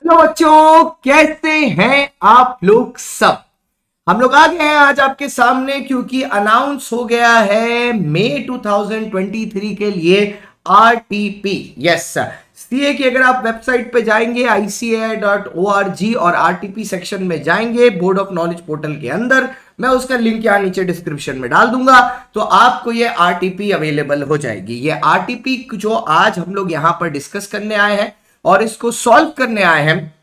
Hello बच्चों, कैसे हैं आप लोग सब। हम लोग आ गए हैं आज आपके सामने क्योंकि अनाउंस हो गया है मई 2023 के लिए आरटीपी। यस, सीए की अगर आप वेबसाइट पे जाएंगे ICAI.org और आरटीपी सेक्शन में जाएंगे बोर्ड ऑफ नॉलेज पोर्टल के अंदर, मैं उसका लिंक यहाँ नीचे डिस्क्रिप्शन में डाल दूंगा, तो आपको ये आरटीपी अवेलेबल हो जाएगी। ये आरटीपी जो आज हम लोग यहाँ पर डिस्कस करने आए हैं और इसको सॉल्व करने आए हैं,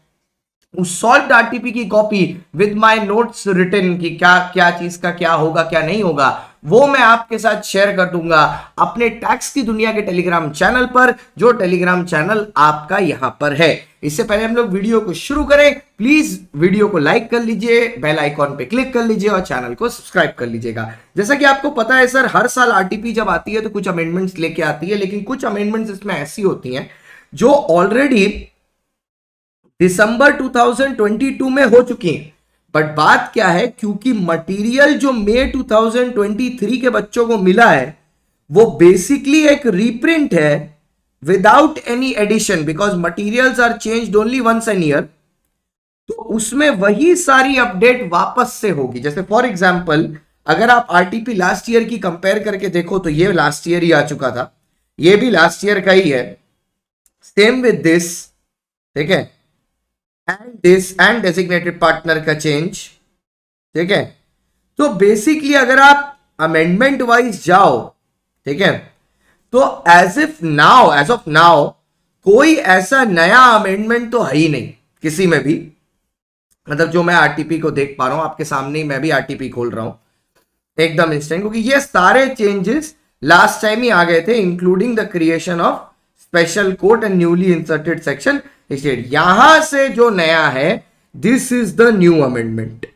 उस सॉल्व्ड आरटीपी की copy with my notes written की क्या क्या चीज का क्या होगा क्या नहीं होगा, वो मैं आपके साथ शेयर कर दूंगा अपने टैक्स की दुनिया के टेलीग्राम चैनल पर, जो टेलीग्राम चैनल आपका यहां पर है। इससे पहले हम लोग वीडियो को शुरू करें, प्लीज वीडियो को लाइक कर लीजिए, बेल आइकॉन पे क्लिक कर लीजिए और चैनल को सब्सक्राइब कर लीजिएगा। जैसा कि आपको पता है सर, हर साल आरटीपी जब आती है तो कुछ अमेंडमेंट्स लेके आती है, लेकिन कुछ अमेंडमेंट्स इसमें ऐसी होती हैं जो ऑलरेडी दिसंबर 2022 में हो चुकी हैं। बट बात क्या है, क्योंकि मटेरियल जो मई 2023 के बच्चों को मिला है वो बेसिकली एक रीप्रिंट है without any edition, because materials are changed only once an year. तो उसमें वही सारी अपडेट वापस से होगी। जैसे फॉर एग्जांपल अगर आप आरटीपी लास्ट ईयर की कंपेयर करके देखो तो ये लास्ट ईयर ही आ चुका था, ये भी लास्ट ईयर का ही है, सेम विद दिस, ठीक है, and this and designated partner का चेंज, ठीक है। तो बेसिकली अगर आप अमेंडमेंट वाइज जाओ, ठीक है, तो एज ऑफ नाउ कोई ऐसा नया अमेंडमेंट तो है ही नहीं किसी में भी। मतलब जो मैं आरटीपी को देख पा रहा हूं आपके सामने ही, मैं भी आरटीपी खोल रहा हूं एकदम इंस्टेंट, क्योंकि ये सारे चेंजेस लास्ट टाइम ही आ गए थे, including the creation of special court and newly inserted section state. यहां से जो नया है, this is the new amendment,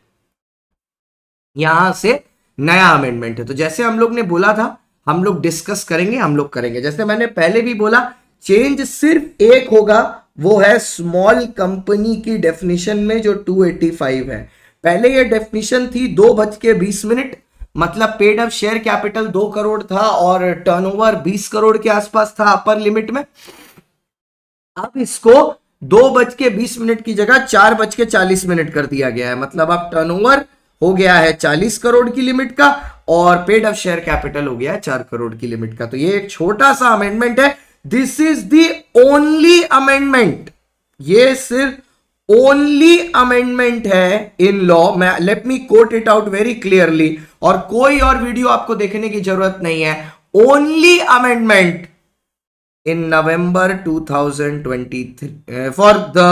यहां से नया अमेंडमेंट है। तो जैसे हम लोग ने बोला था हम लोग डिस्कस करेंगे, हम लोग करेंगे। जैसे मैंने पहले भी बोला, चेंज सिर्फ एक होगा, वो है स्मॉल कंपनी की डेफिनेशन में जो 285 है। पहले ये डेफिनेशन थी 2:20, मतलब paid up share capital 2 crore था और टर्नओवर 20 करोड़ के आसपास था अपर लिमिट में। अब इसको 2:20 की जगह 4:40 कर दिया गया है, मतलब अब टर्नओवर हो गया है 40 करोड़ की लिमिट का और पेड अप शेयर कैपिटल हो गया है 4 करोड़ की लिमिट का। तो ये एक छोटा सा अमेंडमेंट है, this is the only amendment, ये सिर्फ ओनली अमेंडमेंट है इन लॉ। मैं let me quote it out very clearly, और कोई और वीडियो आपको देखने की जरूरत नहीं है। Only amendment in November 2023 for the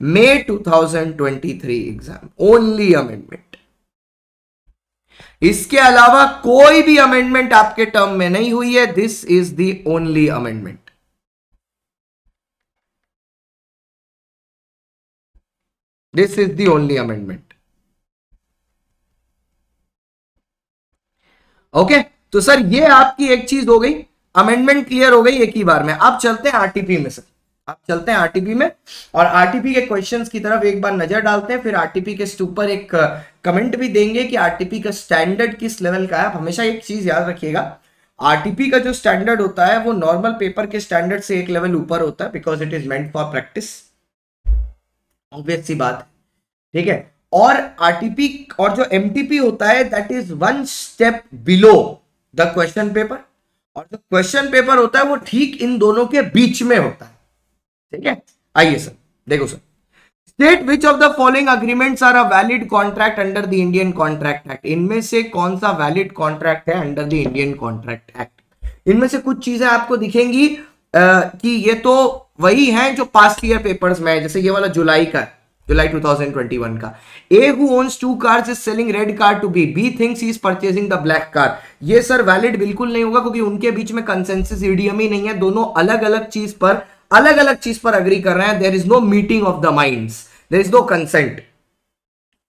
May 2023 exam, only amendment. इसके अलावा कोई भी अमेंडमेंट आपके टर्म में नहीं हुई है, this is the only amendment, this is the only amendment. Okay, तो सर ये आपकी एक चीज हो गई, अमेंडमेंट क्लियर हो गई एक ही बार में। अब चलते हैं आरटीपी में सर, अब चलते हैं आरटीपी में और आरटीपी के क्वेश्चंस की तरफ एक बार नजर डालते हैं, फिर आरटीपी के ऊपर एक कमेंट भी देंगे कि आरटीपी का स्टैंडर्ड किस लेवल का है। आप हमेशा एक चीज याद रखिएगा, आरटीपी का जो स्टैंडर्ड होता है वो नॉर्मल पेपर के स्टैंडर्ड से एक लेवल ऊपर होता है, because it is meant for practice, obvious सी बात है, ठीक है। और आरटीपी और जो एमटीपी होता है that is 1 step below the question paper, और जो क्वेश्चन पेपर होता है वो ठीक इन दोनों के बीच में होता है, ठीक है। आइए सर, देखो sir, state which of the following agreements are a valid contract under the Indian Contract Act. इनमें से कौन सा वैलिड कॉन्ट्रैक्ट है under the Indian Contract Act. इनमें से कुछ चीजें आपको दिखेंगी कि ये तो वही हैं जो पास्ट ईयर पेपर्स में है। जैसे ये वाला जुलाई 2021 का, A who owns 2 cars is selling red car to B. B thinks he is purchasing the black car. ये सर वैलिड बिल्कुल नहीं होगा, क्योंकि उनके बीच में कंसेंसस ईडीएम ही नहीं है, दोनों अलग अलग चीज पर अग्री कर रहे हैं। There is no meeting of the minds, there is no consent.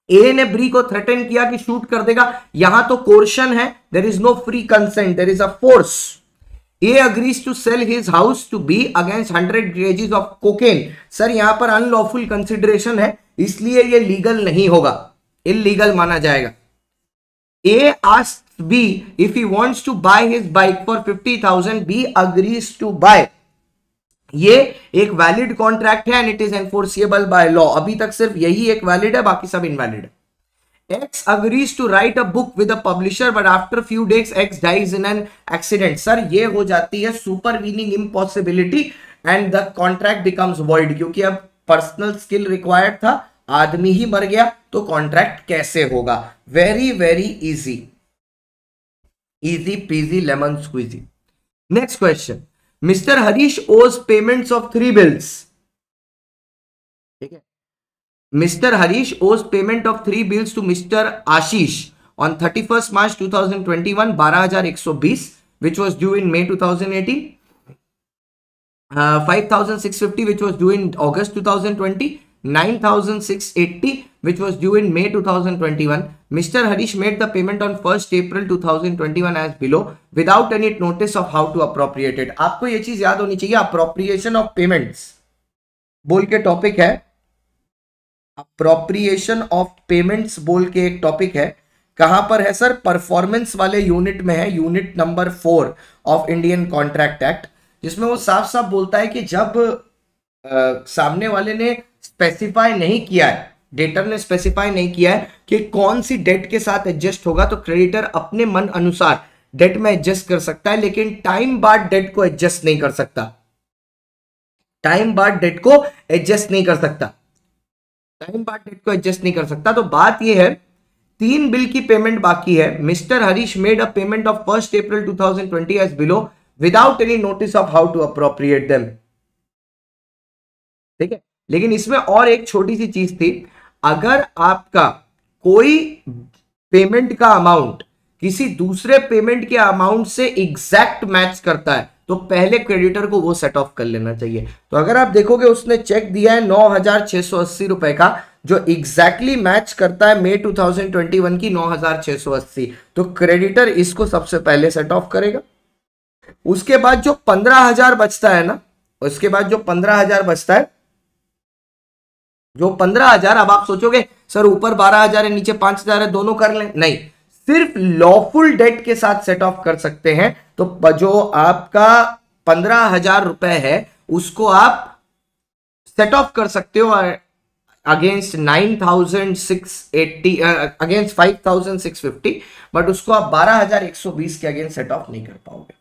A ने बी को थ्रेटन किया कि शूट कर देगा, यहां तो कोर्शन है, there is no free consent, there is a force. A agrees to sell his house to B against 100 kgs of cocaine. Sir यहां पर अनलॉफुल कंसिडरेशन है, इसलिए ये लीगल नहीं होगा, इलीगल माना जाएगा। A asks B if he wants to buy his bike for 50,000. B agrees to buy ये एक वैलिड कॉन्ट्रैक्ट है and it is enforceable by law. अभी तक सिर्फ यही एक वैलिड है, बाकी सब इनवैलिड है। X agrees to write a book with a publisher, but after few days X dies in an accident. Sir ये हो जाती है supervening impossibility and the contract becomes void, क्योंकि अब पर्सनल स्किल रिक्वायर्ड था, आदमी ही मर गया, तो कॉन्ट्रैक्ट कैसे होगा? Very very easy, easy peasy lemon squeezy. Next question, mister Harish ओज पेमेंट्स ऑफ 3 बिल्स। ठीक है, Mr. Harish owes payment of 3 bills to Mr. Ashish on 31st March 2021, 12,120, which was due in May 2018, 5,650, which was due in August 2020, 9,680, which was due in May 2021. Mr. Harish made the payment on 1st April 2021 as below, without any notice of how to appropriate it. आपको ये चीज याद होनी चाहिए, appropriation of payments बोल के topic है, appropriation of payments बोल के एक टॉपिक है। कहां पर है सर? परफॉर्मेंस वाले यूनिट में है, unit number 4 of Indian Contract act, जिसमें वो साफ साफ बोलता है कि जब सामने वाले ने स्पेसिफाई नहीं किया है, डेटर ने स्पेसिफाई नहीं किया है कि कौन सी डेट के साथ एडजस्ट होगा, तो क्रेडिटर अपने मन अनुसार डेट में एडजस्ट कर सकता है, लेकिन टाइम बाद डेट को एडजस्ट नहीं कर सकता। टाइम बाद डेट को एडजस्ट नहीं कर सकता, टाइम बाद डेट को एडजस्ट नहीं कर सकता। तो बात यह है, 3 बिल की पेमेंट बाकी है। Mr Harish made a payment of 1st April 2020 as below without any notice of how to appropriate them. ठीक है, लेकिन इसमें और एक छोटी सी चीज थी, अगर आपका कोई पेमेंट का अमाउंट किसी दूसरे पेमेंट के अमाउंट से एग्जैक्ट मैच करता है, तो पहले क्रेडिटर को वो सेट ऑफ कर लेना चाहिए। तो अगर आप देखोगे उसने चेक दिया है 9,680 रुपए का, जो एग्जैक्टली मैच करता है मई 2021 की 9,680, तो क्रेडिटर इसको सबसे पहले सेट ऑफ करेगा। उसके बाद जो 15,000 बचता है ना, उसके बाद जो 15,000 बचता है, जो 15,000, अब आप सोचोगे सर ऊपर 12,000 है नीचे 5,000 है, दोनों कर लें, नहीं, सिर्फ लॉफुल डेट के साथ सेट ऑफ कर सकते हैं। तो जो आपका 15,000 रुपए है उसको आप सेट ऑफ कर सकते हो अगेंस्ट 9,680, अगेंस्ट 5,650, बट उसको आप 12,120 के अगेंस्ट सेट ऑफ नहीं कर पाओगे।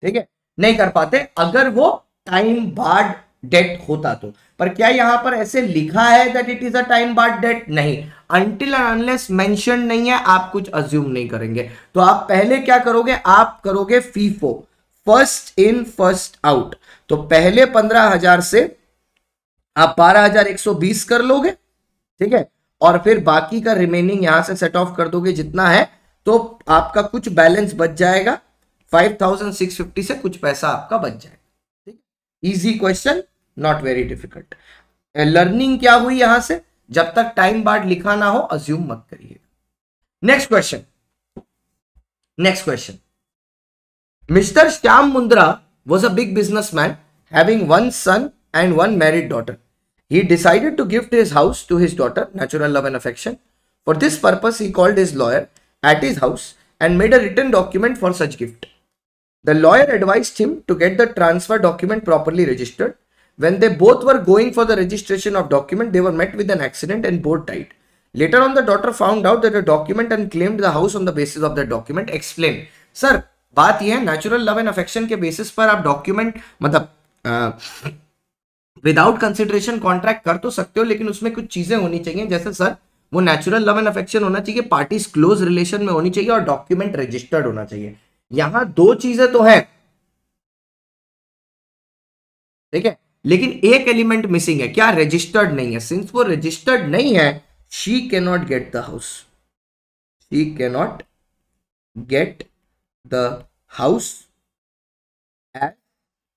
ठीक है, नहीं कर पाते अगर वो टाइम बाद डेट होता तो। पर क्या यहां पर ऐसे लिखा है that it is a time बाद डेट? नहीं, अनटिल एंड अनलेस मेंशन नहीं है आप कुछ अज्यूम नहीं करेंगे। तो आप पहले क्या करोगे? आप करोगे FIFO, first in first out. तो पहले 15,000 से आप 12,120 कर लोगे, ठीक है, और फिर बाकी का रिमेनिंग यहां से सेट ऑफ कर दोगे जितना है, तो आपका कुछ बैलेंस बच जाएगा, 5,650 से कुछ पैसा आपका बच जाएगा। Easy question, not very difficult. Learning क्या हुई यहां से? जब तक टाइम बाद लिखा ना हो अज्यूम मत करिए। Next question, next question, mister Shyam Mundra was a big businessman having 1 son and 1 married daughter. He decided to gift his house to his daughter, natural love and affection. For this purpose, he called his lawyer at his house and made a written document for such gift. The lawyer advised him to get the transfer document properly registered. When they both were going for the registration of document, they were met with an accident and both died. Later on, the daughter found out that the document and claimed the house on the basis of the document. Explain. Sir, बात यह है, natural love and affection के basis पर आप document मतलब without consideration contract कर तो सकते हो, लेकिन उसमें कुछ चीजें होनी चाहिए। जैसे सर, वो नेचुरल लव एंड अफेक्शन होना चाहिए, पार्टीज क्लोज रिलेशन में होनी चाहिए और डॉक्यूमेंट रजिस्टर्ड होना चाहिए। यहां 2 चीजें तो है, ठीक है, लेकिन एक एलिमेंट मिसिंग है। क्या? रजिस्टर्ड नहीं है। सिंस वो रजिस्टर्ड नहीं है, she can not get the house, she can not gate the house as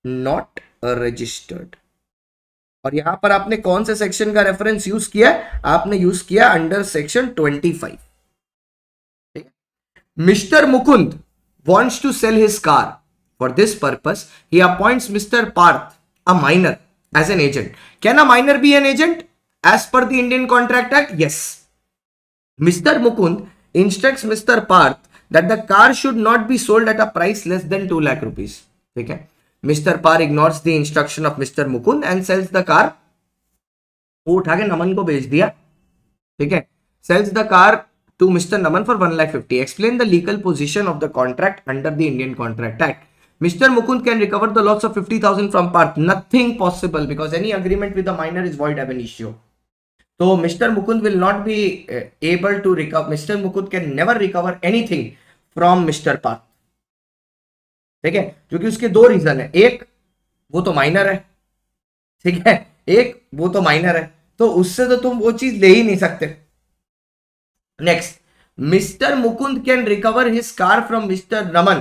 not registered। और यहां पर आपने कौन से सेक्शन का रेफरेंस यूज किया? आपने यूज किया under section 25। Mister Mukund wants to sell his car. For this purpose, he appoints Mr. Parth, a minor, as an agent. Can a minor be an agent as per the Indian Contract Act? Yes. Mr. Mukund instructs Mr. Parth that the car should not be sold at a price less than 2 lakh rupees. ठीक है. Mr Parth ignores the instruction of Mr Mukund and sells the car. वो उठा के नमन को बेच दिया. ठीक है. Sells the car to Mr. Naman for 1,50,000. Explain the legal position of the contract under the Indian Contract Act. Mr. Mukund can recover the loss of 50,000 from Parth. Nothing possible because any agreement with the minor is void ab initio. So Mr. Mukund will not be able to recover. Mr. Mukund can never recover anything from Mr. Parth. ठीक है. क्योंकि उसके दो reason है. एक, वो तो minor है. ठीक है. एक, वो तो माइनर है, तो उससे तो तुम वो चीज ले ही नहीं सकते. Next, Mr. Mukund can recover his car from Mr. Naman.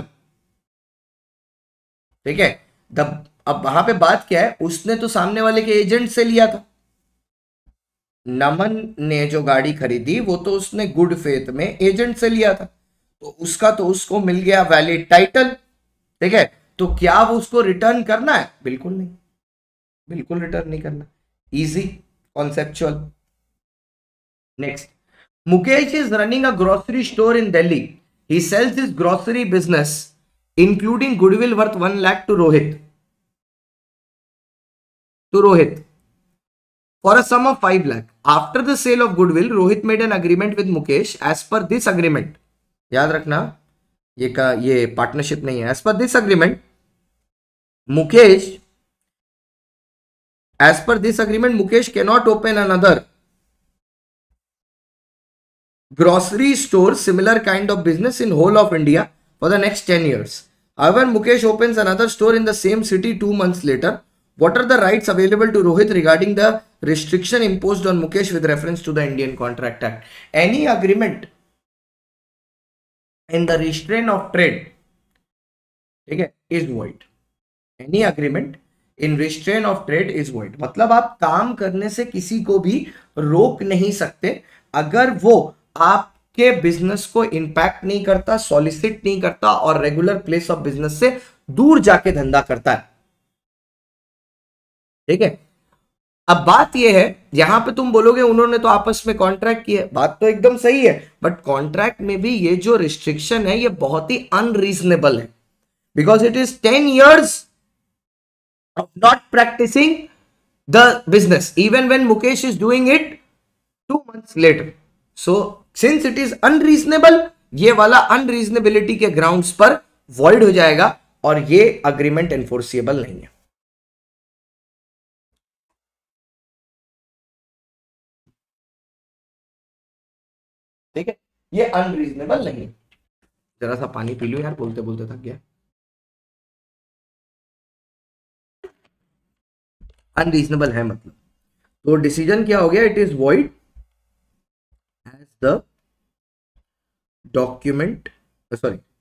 ठीक है. अब वहां पे बात क्या है, उसने तो सामने वाले के एजेंट से लिया था. नमन ने जो गाड़ी खरीदी वो तो उसने गुड फेथ में एजेंट से लिया था, तो उसका तो उसको मिल गया वैलिड टाइटल. ठीक है. तो क्या वो उसको रिटर्न करना है? बिल्कुल नहीं, बिल्कुल रिटर्न नहीं करना. Easy conceptual. Next, Mukesh is running a grocery store in Delhi. He sells his grocery business, including goodwill worth 1 lakh to Rohit. For a sum of 5 lakh. After the sale of goodwill, Rohit made an agreement with Mukesh. As per this agreement, याद रखना ये partnership नहीं है. As per this agreement, Mukesh cannot open another grocery store similar kind of business in whole of India for the next 10 years. However, Mukesh opens another store in the same city 2 months later. What are the rights available to Rohit regarding the restriction imposed on Mukesh with reference to the Indian Contract Act? Any agreement in the restraint of trade, ठीक है, is void. Any agreement in restraint of trade is void. मतलब आप काम करने से किसी को भी रोक नहीं सकते अगर वो आपके बिजनेस को इंपैक्ट नहीं करता, सॉलिसिट नहीं करता और रेगुलर प्लेस ऑफ बिजनेस से दूर जाके धंधा करता है. ठीक है. अब बात यह है, यहां पे तुम बोलोगे उन्होंने तो आपस में कॉन्ट्रैक्ट किया. बात तो एकदम सही है, बट कॉन्ट्रैक्ट में भी ये जो रिस्ट्रिक्शन है ये बहुत ही अनरीजनेबल है. Because it is 10 years of not practicing the business, even when Mukesh is doing it 2 months later. So since it is unreasonable, ये वाला अनरीजनेबिलिटी के ग्राउंड्स पर वॉइड हो जाएगा और ये अग्रीमेंट एनफोर्सिएबल नहीं है. ठीक है. ये अनरीजनेबल नहीं. जरा सा पानी पी लो यार, बोलते बोलते थक गया. अनरीजनेबल है मतलब, तो डिसीजन क्या हो गया? It is void as the document,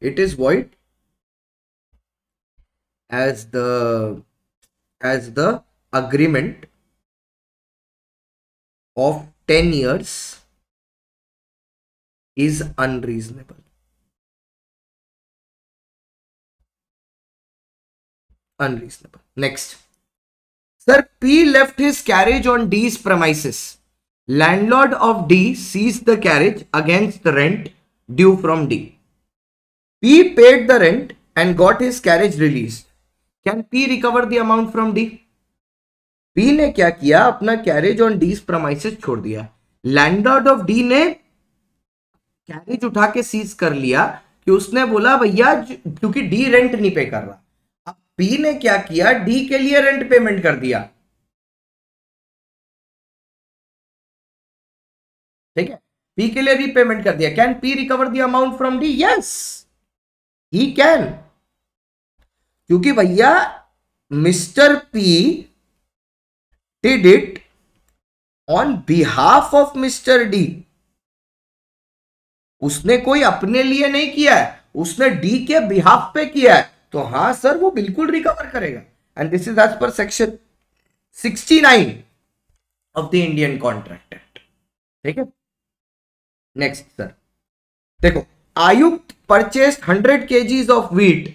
it is void as the agreement of 10 years is unreasonable. Next, sir, P left his carriage on D's premises. Landlord of D seized the carriage against the rent due from D. P paid the rent and got his carriage released. Can P recover the amount from D? P ने क्या किया? अपना carriage on D's premises छोड़ दिया. Landlord of D ने carriage उठा के seize कर लिया कि उसने बोला भैया क्योंकि D रेंट नहीं पे कर रहा. अब P ने क्या किया? D के लिए रेंट पेमेंट कर दिया. ठीक है. पी के लिए रीपेमेंट कर दिया. Can P recover the amount from D? Yes, he can. क्योंकि भैया mister P did it on behalf of mister D. उसने कोई अपने लिए नहीं किया है, उसने डी के बिहाफ पे किया है. तो हां सर, वो बिल्कुल रिकवर करेगा. And this is as per section 69 of the Indian Contract Act. ठीक है. नेक्स्ट सर, देखो, Ayukt purchased 100 kgs of wheat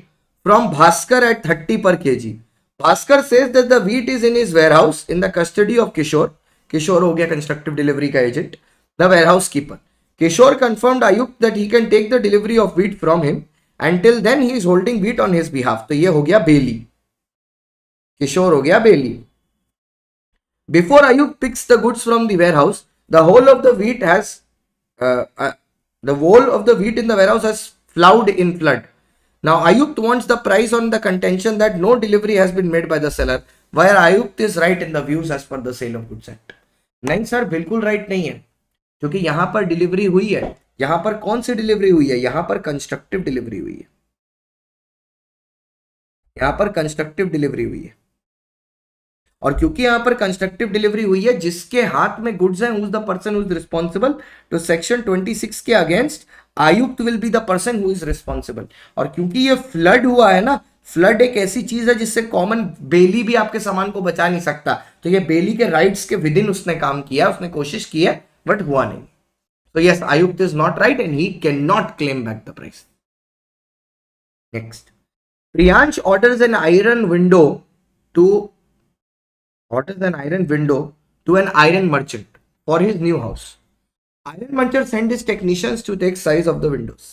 from Bhaskar at 30 per kg. Bhaskar says that the wheat is in his warehouse in the custody of Kishore. Kishore हो गया constructive delivery का agent, the warehouse keeper. Kishore confirmed Ayukt that he can take the delivery of wheat from him. Until then he is holding wheat on his behalf. तो ये हो गया बेली, किशोर हो गया बेली. Before Ayukt picks the goods from the warehouse, the whole of the wheat in the warehouse has flowed in flood. Now Ayukt wants the price on the contention that no delivery has been made by the seller, where Ayukt is right in the views as per the Sale of Goods Act. नहीं sir, बिल्कुल right नहीं है, क्योंकि यहां पर delivery हुई है. यहां पर कौन सी डिलीवरी हुई है? यहां पर कंस्ट्रक्टिव डिलीवरी हुई है. यहां पर कंस्ट्रक्टिव डिलीवरी हुई है, और क्योंकि यहां पर कंस्ट्रक्टिव डिलीवरी हुई है, जिसके हाथ में गुड्स हैं, who is the person who is responsible to section 26 के against Ayukt will be the person who is responsible. और क्योंकि ये फ्लड हुआ है ना, फ्लड एक ऐसी चीज है जिससे कॉमन बेली भी आपके सामान को बचा नहीं सकता. तो ये बेली के राइट्स के विद इन उसने काम किया, उसने कोशिश की है, बट हुआ नहीं. So yes, Ayukt is not right and he cannot claim back the price. Next, Priyansh orders an iron window to an iron merchant for his new house. Iron merchant sent his technicians to take size of the windows.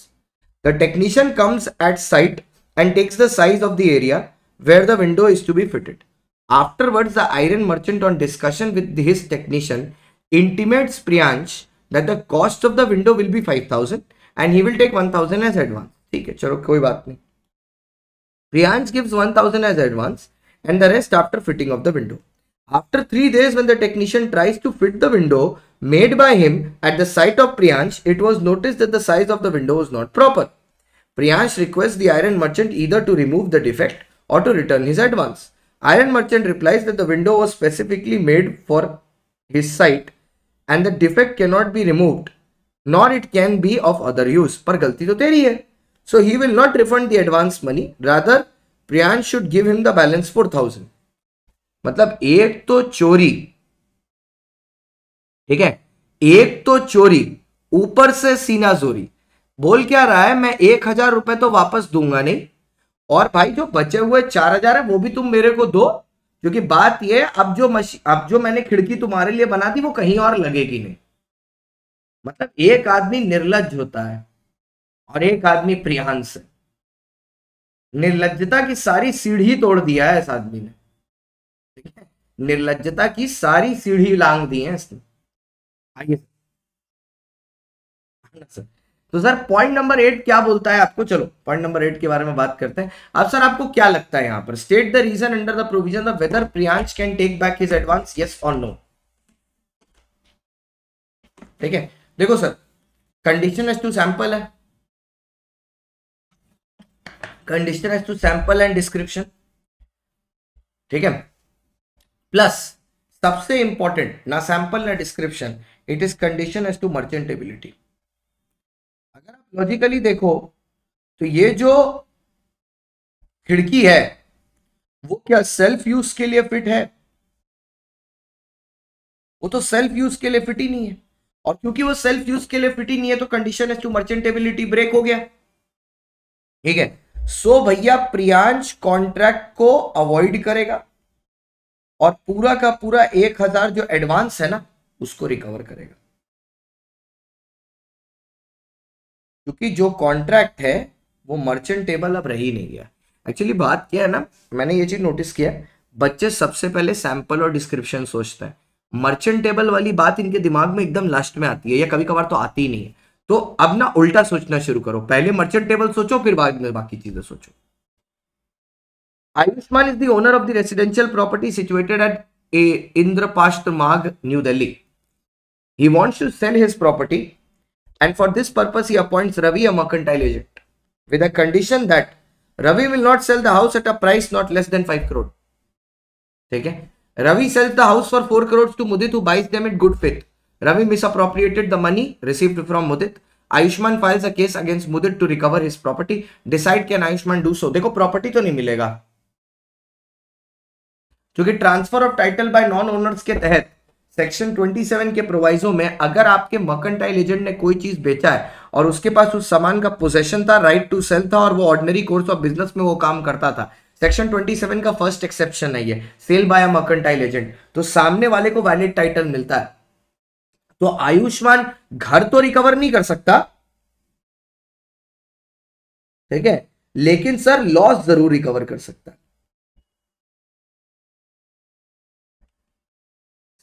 The technician comes at site and takes the size of the area where the window is to be fitted. Afterwards, the iron merchant, on discussion with his technician, intimates Priyansh that the cost of the window will be 5,000 and he will take 1,000 as advance. ठीक है, चलो कोई बात नहीं. Priyansh gives 1,000 as advance and the rest after fitting of the window. After 3 days, when the technician tries to fit the window made by him at the site of Priyansh, it was noticed that the size of the window was not proper. Priyansh requests the iron merchant either to remove the defect or to return his advance. Iron merchant replies that the window was specifically made for his site and the defect cannot be removed, nor it can be of other use. पर गलती तो तेरी है. So he will not refund the advance money. Rather, Priyansh should give him the balance 4,000. मतलब एक तो चोरी, ठीक है, एक तो चोरी, ऊपर से सीना जोरी. बोल क्या रहा है, मैं 1,000 रुपए तो वापस दूंगा नहीं, और भाई जो बचे हुए 4,000 है वो भी तुम मेरे को दो, क्योंकि बात ये है अब जो मैंने खिड़की तुम्हारे लिए बना दी वो कहीं और लगेगी नहीं. मतलब एक आदमी निर्लज्ज होता है और एक आदमी प्रियांश है. निर्लज्जता की सारी सीढ़ी तोड़ दिया है इस आदमी ने, ठीक है, निर्लज्जता की सारी सीढ़ी लांग दी है इसने. आइए सर, तो सर पॉइंट नंबर 8 क्या बोलता है आपको? चलो पॉइंट नंबर 8 के बारे में बात करते हैं. अब सर आपको क्या लगता है यहां पर? State the reason under the provision of whether Priyansh can take back his advance, yes और नो. ठीक है, देखो sir, condition as to sample है, condition as to sample and description, ठीक है, प्लस सबसे इंपॉर्टेंट, ना सैंपल ना description, it is condition as to merchantability. अगर आप लॉजिकली देखो तो ये जो खिड़की है वो क्या सेल्फ यूज के लिए फिट है? वो तो सेल्फ यूज के लिए फिट ही नहीं है, और क्योंकि वो सेल्फ यूज के लिए फिट ही नहीं है तो कंडीशन एज टू मर्चेंटेबिलिटी ब्रेक हो गया. ठीक है, सो भैया प्रियांश कॉन्ट्रैक्ट को अवॉइड करेगा और पूरा का पूरा 1,000 जो एडवांस है ना उसको रिकवर करेगा, क्योंकि जो कॉन्ट्रैक्ट है वो मर्चेंटेबल अब रह ही नहीं गया. एक्चुअली बात क्या है ना, मैंने ये चीज नोटिस किया, बच्चे सबसे पहले सैंपल और डिस्क्रिप्शन सोचते हैं, मर्चेंटेबल वाली बात इनके दिमाग में एकदम लास्ट में आती है, या कभी कभार तो आती ही नहीं है. तो अब ना उल्टा सोचना शुरू करो, पहले मर्चेंटेबल सोचो फिर बाद में बाकी चीजें सोचो. Ayushman is the owner of the residential property situated at Indrapasht Marg, New Delhi. He wants to sell his property, and for this purpose he appoints Ravi, a mercantile agent, with a condition that Ravi will not sell the house at a price not less than 5 crore. ठीक है, Ravi sells the house for 4 crores to Mudit, who buys them in good faith. Ravi misappropriated the money received from Mudit. Ayushman files a case against Mudit to recover his property. Decide can Ayushman do so? देखो property तो नहीं मिलेगा, क्योंकि transfer of title by non owners के तहत section 27 के proviso में अगर आपके मर्केंटाइल एजेंट ने कोई चीज बेचा है और उसके पास उस सामान का पोजेशन था, राइट टू सेल था, और वो ऑर्डिनरी कोर्स ऑफ बिजनेस में वो काम करता था, सेक्शन 27 का फर्स्ट एक्सेप्शन है ये, सेल बाय अ मर्केंटाइल एजेंट, तो सामने वाले को वैलिड टाइटल मिलता है. तो आयुष्मान घर तो रिकवर नहीं कर सकता, ठीक है, लेकिन सर लॉस जरूर रिकवर कर सकता है।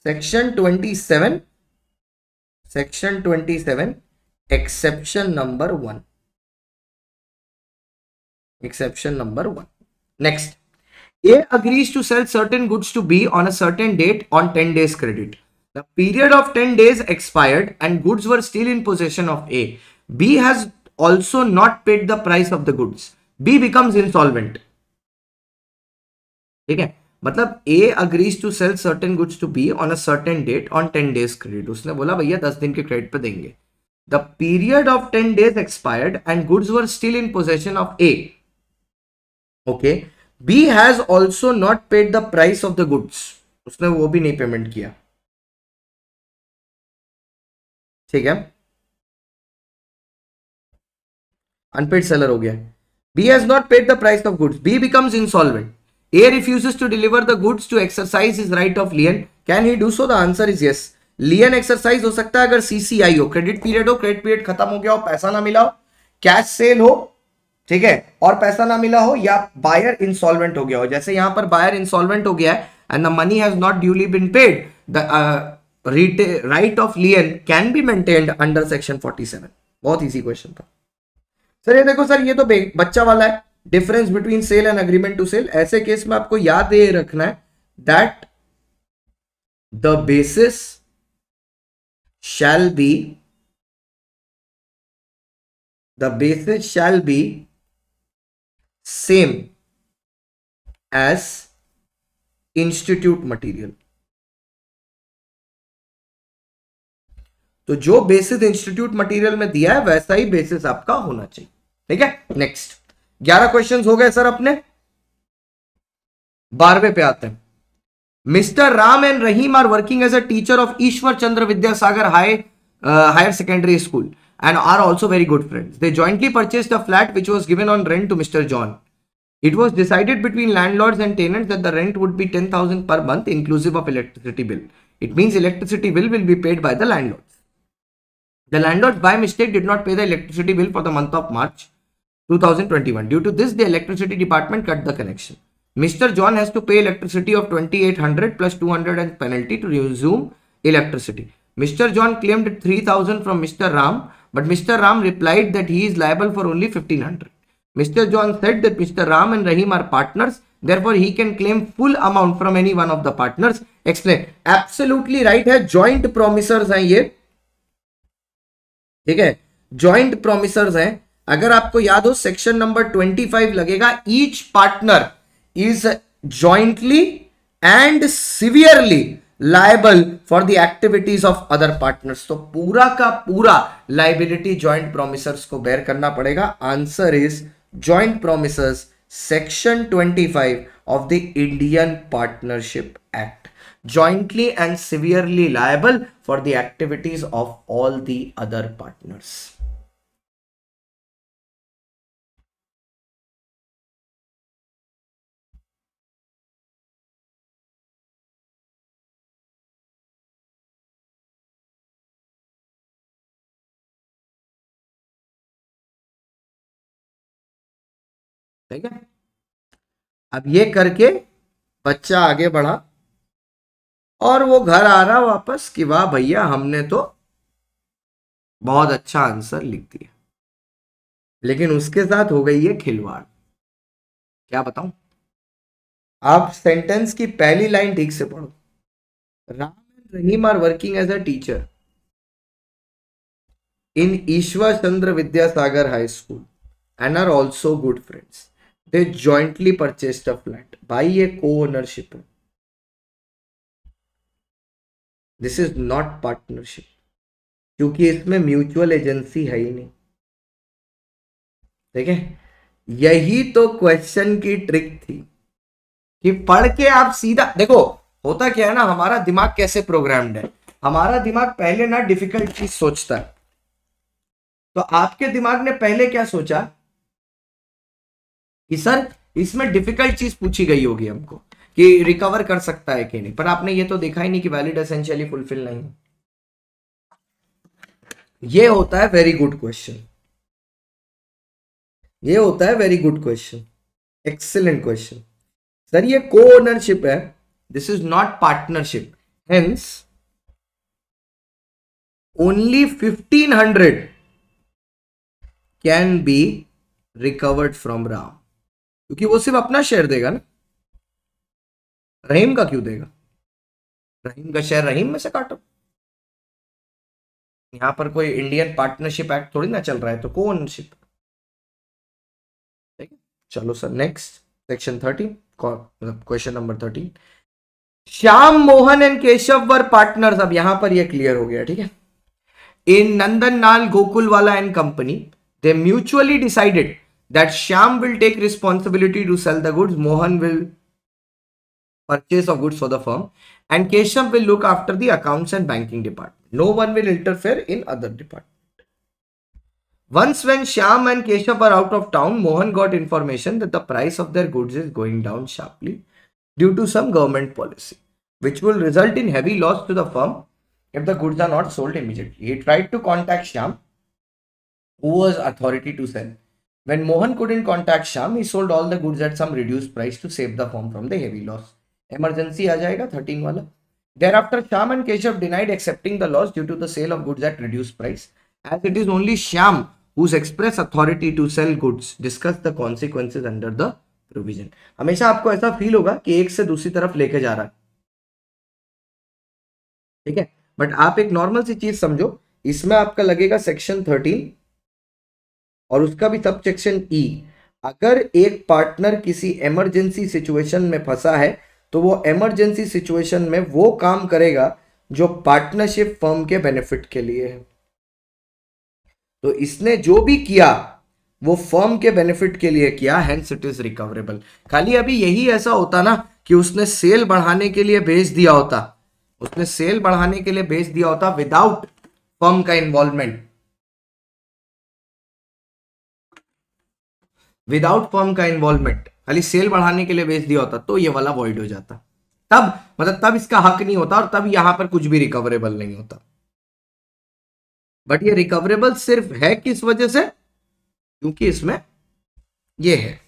Section 27, section 27 exception number 1, exception number 1. Next, A agrees to sell certain goods to B on a certain date on 10 days credit. The period of 10 days expired and goods were still in possession of A. B has also not paid the price of the goods. B becomes insolvent. ठीक है, मतलब A agrees to sell certain goods to B on a certain date on 10 days credit. उसने बोला भैया 10 दिन के credit पे देंगे. The period of 10 days expired and goods were still in possession of A. Okay. B has also not paid the price of the goods. उसने वो भी नहीं पेमेंट किया, ठीक है, अनपेड सेलर हो गया. B has not paid the price of goods. B becomes insolvent. A refuses to deliver the goods to exercise his right of lien. Can he do so? The answer is yes. Lien exercise हो सकता है अगर CCI हो, credit period हो, credit period खत्म हो गया हो, पैसा ना मिला हो, कैश सेल हो, ठीक है, और पैसा ना मिला हो, या बायर इंसॉल्वेंट हो गया हो. जैसे यहां पर बायर इंसॉल्वेंट हो गया है and the money has not duly been paid, the right of lien can be maintained under section 47. बहुत इजी क्वेश्चन था सर. ये देखो सर, ये तो बच्चा वाला है, difference between sale and agreement to sale. ऐसे केस में आपको याद ये रखना है that the basis shall be same as institute material. तो जो बेसिस इंस्टीट्यूट मटेरियल में दिया है वैसा ही बेसिस आपका होना चाहिए, ठीक है. नेक्स्ट 11 क्वेश्चंस हो गए सर अपने. 12वें पे आते हैं. Mr Ram and Rahim are working as a teacher of Ishwar Chandra Vidyasagar higher secondary school and are also very good friends. They jointly purchased a flat which was given on rent to Mr. John. It was decided between landlords and tenants that the rent would be 10,000 per month inclusive of electricity bill. It means electricity bill will be paid by the landlords. The landlords by mistake did not pay the electricity bill for the month of March 2021. Due to this, the electricity department cut the connection. Mr. John has to pay electricity of 2,800 plus 200 and penalty to resume electricity. Mr. John claimed 3,000 from Mr. Ram, but Mr. Ram replied that he is liable for only 1,500. Mr. John said that Mr. Ram and Rahim are partners, therefore he can claim full amount from any one of the partners. Explain. Absolutely right है, joint promisors हैं ये, ठीक है, joint promisors हैं. अगर आपको याद हो सेक्शन नंबर 25 लगेगा, each partner is jointly and severely liable for the activities of other partners. तो पूरा का पूरा liability joint promisors को bear करना पड़ेगा. Answer is joint promisors, section 25 of the Indian Partnership Act, jointly and severely liable for the activities of all the other partners. ठीक है, अब ये करके बच्चा आगे बढ़ा और वो घर आ रहा वापस कि वाह भैया हमने तो बहुत अच्छा आंसर लिख दिया, लेकिन उसके साथ हो गई है खिलवाड़. क्या बताऊं, आप सेंटेंस की पहली लाइन ठीक से पढ़ो. Ram and Rahim are working as a teacher in Ishwar Chandra Vidyasagar high school and are also good friends. They jointly purchased a flat. भाई ये co-ownership है. This is not partnership, क्योंकि इसमें म्यूचुअल एजेंसी है ही नहीं. ठीक है, यही तो क्वेश्चन की ट्रिक थी कि पढ़ के आप सीधा देखो. होता क्या है ना, हमारा दिमाग कैसे प्रोग्राम्ड है, हमारा दिमाग पहले ना डिफिकल्ट चीज सोचता है. तो आपके दिमाग ने पहले क्या सोचा कि सर इसमें डिफिकल्ट चीज पूछी गई होगी हमको कि रिकवर कर सकता है कि नहीं, पर आपने ये तो देखा ही नहीं कि वैलिड एसेंशियली फुलफिल नहीं है. ये होता है वेरी गुड क्वेश्चन, ये होता है very good question, excellent question. Sir ये को ओनरशिप है, this is not partnership, hence only 1500 can be recovered from Ram, क्योंकि वो सिर्फ अपना शेयर देगा ना, रहीम का क्यों देगा? रहीम का शेयर रहीम में से काटो, यहां पर कोई इंडियन पार्टनरशिप एक्ट थोड़ी ना चल रहा है, तो को ओनरशिप। ठीक है, चलो सर नेक्स्ट सेक्शन 13, मतलब question number 13। Shyam Mohan and Keshav were partners, अब यहां पर ये क्लियर हो गया, ठीक है। In Nandan Nal Gokulwala and company, they mutually decided that Shyam will take responsibility to sell the goods, Mohan will purchase of goods for the firm, and Keshav will look after the accounts and banking department. No one will interfere in other department. Once when Shyam and Keshav were out of town, Mohan got information that the price of their goods is going down sharply due to some government policy, which will result in heavy loss to the firm if the goods are not sold immediately. He tried to contact Shyam, who was authority to sell. When Mohan couldn't contact Shyam, he sold all the goods at some reduced price to save the firm from the heavy loss. Emergency आ जाएगा 13 वाला. Thereafter, Shyam and Keshav denied accepting the loss due to the sale of goods at reduced price. As it is only Shyam whose express authority to sell goods discuss the consequences under the provision. हमेशा आपको ऐसा feel होगा कि एक से दूसरी तरफ लेके जा रहा है, ठीक है, बट आप एक नॉर्मल सी चीज समझो, इसमें आपका लगेगा सेक्शन 13 और उसका भी सब सेक्शन ई। अगर एक पार्टनर किसी इमरजेंसी सिचुएशन में फंसा है तो वो इमरजेंसी सिचुएशन में वो काम करेगा जो पार्टनरशिप फर्म के बेनिफिट के लिए है। तो इसने जो भी किया वो फर्म के बेनिफिट के लिए किया, हेंस इट इज रिकवरेबल। खाली अभी यही ऐसा होता ना कि उसने सेल बढ़ाने के लिए भेज दिया होता, उसने सेल बढ़ाने के लिए भेज दिया होता विदाउट फर्म का इन्वॉल्वमेंट, विदाउट फर्म का इन्वॉल्वमेंट, खाली सेल बढ़ाने के लिए बेच दिया होता तो ये वाला वॉइड हो जाता, तब मतलब तब इसका हक नहीं होता और तब यहां पर कुछ भी रिकवरेबल नहीं होता। बट ये रिकवरेबल सिर्फ है किस वजह से? क्योंकि इसमें ये है,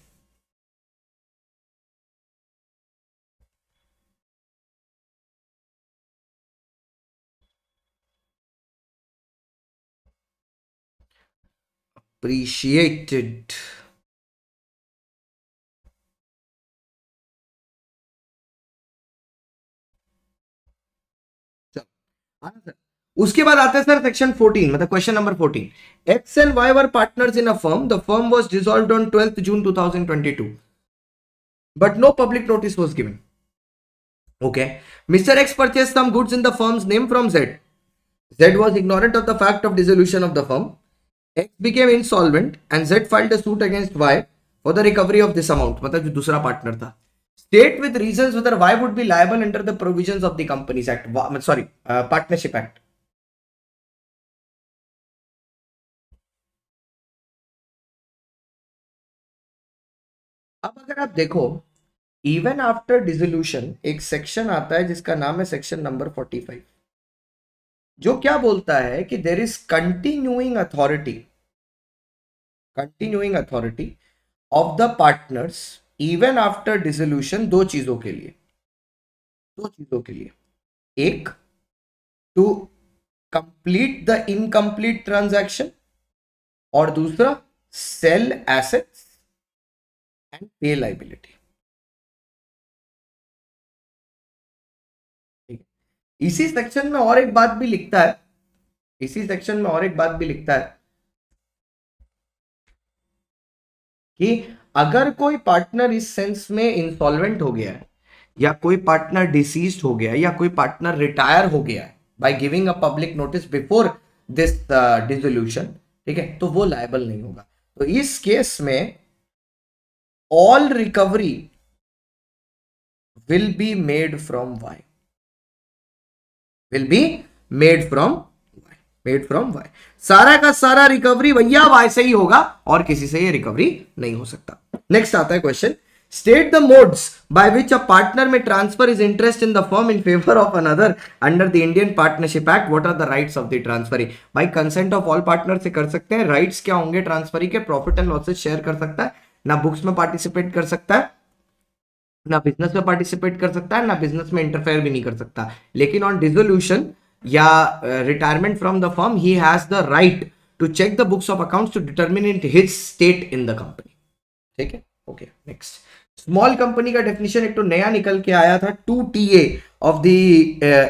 अप्रिशिएटेड। उसके बाद आते हैं सर सेक्शन 14, मतलब question number 14। X and Y were partners in a firm, the firm was dissolved on 12th June 2022 but no public notice was given. Okay, Mr X purchased some goods in the firm's name from Z, Z was ignorant of the fact of dissolution of the firm, X became insolvent and Z filed a suit against Y for the recovery of this amount, मतलब जो दूसरा partner था। State with reasons whether Y would be liable under the provisions of the Companies Act, sorry, Partnership Act. अब अगर आप देखो, even after dissolution एक section आता है जिसका नाम है सेक्शन नंबर 45, जो क्या बोलता है कि there is continuing authority of the partners even after dissolution, दो चीजों के लिए, एक to complete the incomplete transaction और दूसरा sell assets and pay liability. इसी सेक्शन में और एक बात भी लिखता है, कि अगर कोई पार्टनर इस सेंस में इंसॉल्वेंट हो गया है, या कोई पार्टनर डिसीज्ड हो गया है, या कोई पार्टनर रिटायर हो गया है by giving a public notice before this dissolution, ठीक है, तो वो लायबल नहीं होगा। तो इस केस में all recovery will be made from Y, सारा का सारा रिकवरी भैया वाई से ही होगा और किसी से ये रिकवरी नहीं हो सकता। नेक्स्ट आता है question, State the modes by which a partner may transfer his interest in the firm in favor of another under the Indian Partnership Act. What are the rights of the transferee? भाई consent of all partners से कर सकते हैं. rights क्या होंगे transferee के? Profit and losses share कर सकता है, ना बुक्स में पार्टिसिपेट कर सकता है, ना बिजनेस में पार्टिसिपेट कर सकता है, ना बिजनेस में इंटरफेयर भी नहीं कर सकता. लेकिन ऑन डिसोल्यूशन या retirement from the firm he has the right to check the books of accounts to determine his state in the company. ठीक है, ओके. नेक्स्ट, स्मॉल कंपनी का डेफिनेशन एक तो नया निकल के आया था 2TA of the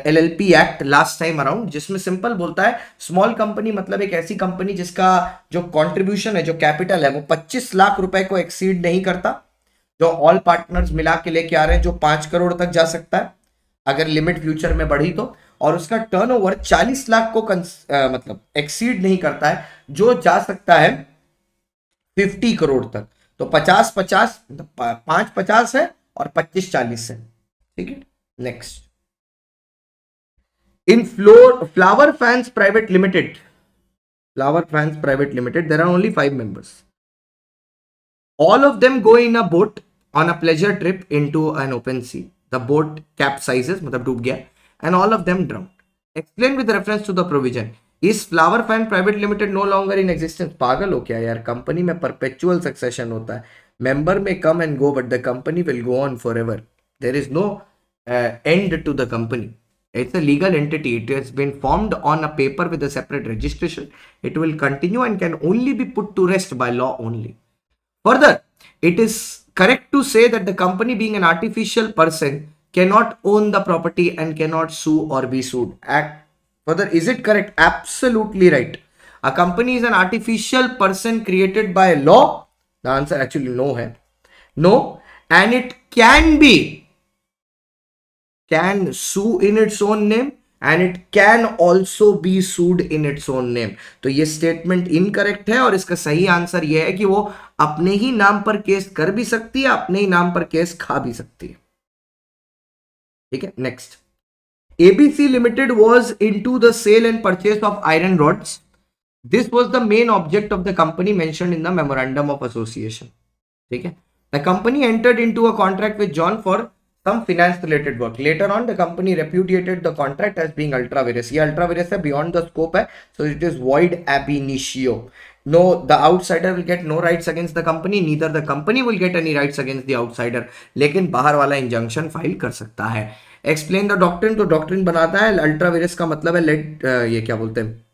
LLP act last time around, जिसमें सिंपल बोलता है स्मॉल कंपनी मतलब एक ऐसी कंपनी जिसका जो कंट्रीब्यूशन है, जो कैपिटल है, वो 25 लाख रुपए को एक्सीड नहीं करता, जो ऑल पार्टनर्स मिला के लेके आ रहे हैं, जो 5 करोड़ तक जा सकता है अगर लिमिट फ्यूचर में बढ़ी तो, और उसका टर्नओवर 40 लाख को मतलब एक्सीड नहीं करता है, जो जा सकता है 50 करोड़ तक. तो 50-50, 5-50 है और 25-40 है. ठीक है. Next, in flower fans private limited, there are only 5 members. All of them go in a boat on a pleasure trip into an open sea. The boat capsizes, मतलब डूब गया, and all of them drowned. Explain with reference to the provision. Is Flower Fan Private Limited no longer in existence? पागल हो क्या यार, company में perpetual succession होता है, मेंबर में come and go, but the company will go on forever. There is no end to the company. It's a legal entity. It has been formed on a paper with a separate registration. It will continue and can only be put to rest by law only. Further, it is correct to say that the company, being an artificial person, cannot own the property and cannot sue or be sued. Further, is it correct? Absolutely right. A company is an artificial person created by law. The answer actually no hai. No, and it can sue in its own name and it can also be sued in its own name. तो ये statement incorrect है और इसका सही answer ये है कि वो अपने ही नाम पर केस कर भी सकती है, अपने ही नाम पर केस खा भी सकती है. ठीक है. Next, ABC Limited was into the sale and purchase of iron rods. This was the main object of the company mentioned in the memorandum of association. ठीक है. The company entered into a contract with John for some finance related work. Later on, the company repudiated the contract as being ultra vires. ये ultra vires है, beyond the scope है, so it is void ab initio. No, the outsider will get no rights against the company. Neither the company will get any rights against the outsider. लेकिन बाहर वाला injunction file कर सकता है. Explain the doctrine, तो doctrine बनाता है ultra various का मतलब है लेट ये क्या बोलते हैं,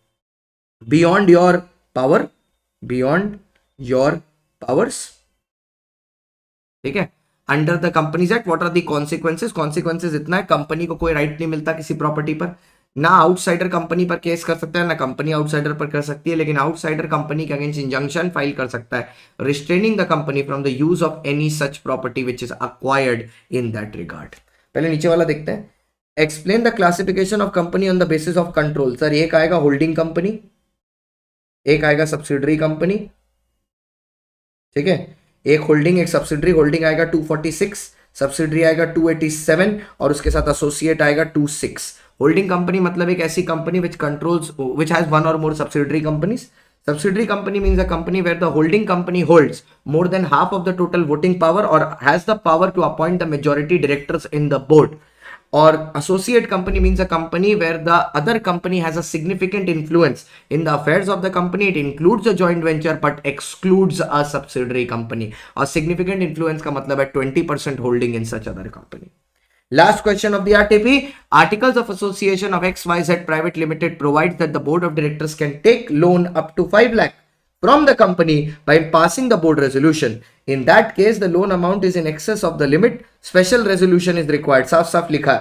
beyond your power, beyond your powers. ठीक है. Under the Companies Act what are the consequences? Consequences इतना है, कंपनी को कोई राइट नहीं मिलता किसी प्रॉपर्टी पर, ना आउटसाइडर कंपनी पर केस कर सकता है, ना कंपनी आउटसाइडर पर कर सकती है, लेकिन आउटसाइडर कंपनी के अगेंस्ट इंजंक्शन फाइल कर सकता है, restraining the company from the use of any such property which is acquired in that regard. पहले नीचे वाला देखते हैं. Explain the classification of company on the basis of control. Sir एक आएगा होल्डिंग कंपनी, एक आएगा सब्सिडरी कंपनी. ठीक है. एक होल्डिंग, एक सब्सिडरी. होल्डिंग आएगा 246, सब्सिडरी आएगा 287 और उसके साथ एसोसिएट आएगा 26. होल्डिंग कंपनी मतलब एक ऐसी company which controls, which has one or more subsidiary companies. Subsidiary company means a company where the holding company holds more than half of the total voting power or has the power to appoint the majority directors in the board. Or associate company means a company where the other company has a significant influence in the affairs of the company. It includes a joint venture but excludes a subsidiary company. और significant influence का मतलब है 20% holding in such other company. Last question of the RTP. Articles of Association of XYZ Private Limited provides that the board of directors can take loan up to 5 lakh from the company by passing the board resolution. In that case, the loan amount is in excess of the limit. Special resolution is required. साफ साफ लिखा.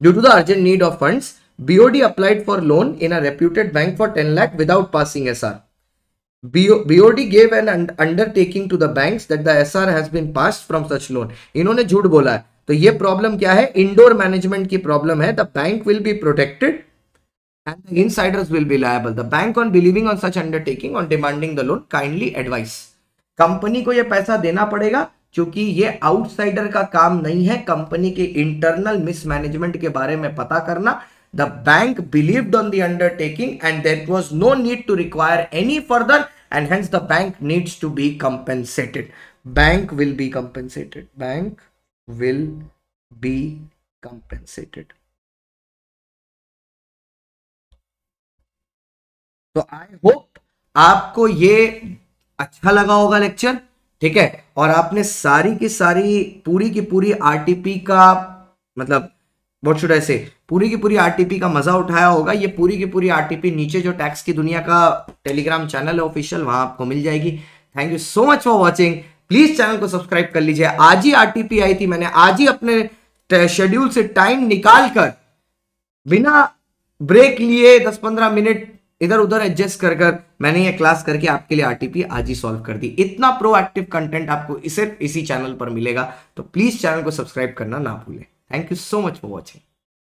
Due to the urgent need of funds, BOD applied for loan in a reputed bank for 10 lakh without passing SR. BOD gave an undertaking to the banks that the SR has been passed from such loan. इन्होंने झूठ बोला है. तो ये problem क्या है? Indoor management की problem है. The bank will be protected and the Insiders will be liable. The bank on believing on such undertaking on demanding the loan kindly advice. Company को ये पैसा देना पड़ेगा क्योंकि ये आउटसाइडर का काम नहीं है कंपनी के इंटरनल मिसमैनेजमेंट के बारे में पता करना. The bank believed on the undertaking and there was no need to require any further and hence the bank needs to be compensated. Bank will be compensated, bank will be compensated. तो I hope आपको ये अच्छा लगा होगा lecture, ठीक है, और आपने सारी की सारी पूरी की पूरी आरटीपी का मतलब व्हाट शुड आई से पूरी की पूरी आरटीपी का मजा उठाया होगा। ये पूरी की पूरी आरटीपी नीचे जो टैक्स की दुनिया का टेलीग्राम चैनल है ऑफिशियल, वहां आपको मिल जाएगी। Thank you so much for watching. Please channel को सब्सक्राइब कर लीजिए। आज ही आरटीपी आई थी, मैंने आज ही अपने शेड्यूल से टाइम निकाल कर बिना ब्रेक लिए 10-15 मिनट इधर उधर एडजस्ट कर कर मैंने ये क्लास करके आपके लिए आरटीपी आज ही सॉल्व कर दी। इतना प्रोएक्टिव कंटेंट आपको सिर्फ इसी चैनल पर मिलेगा, तो प्लीज चैनल को सब्सक्राइब करना ना भूलें। Thank you so much for watching.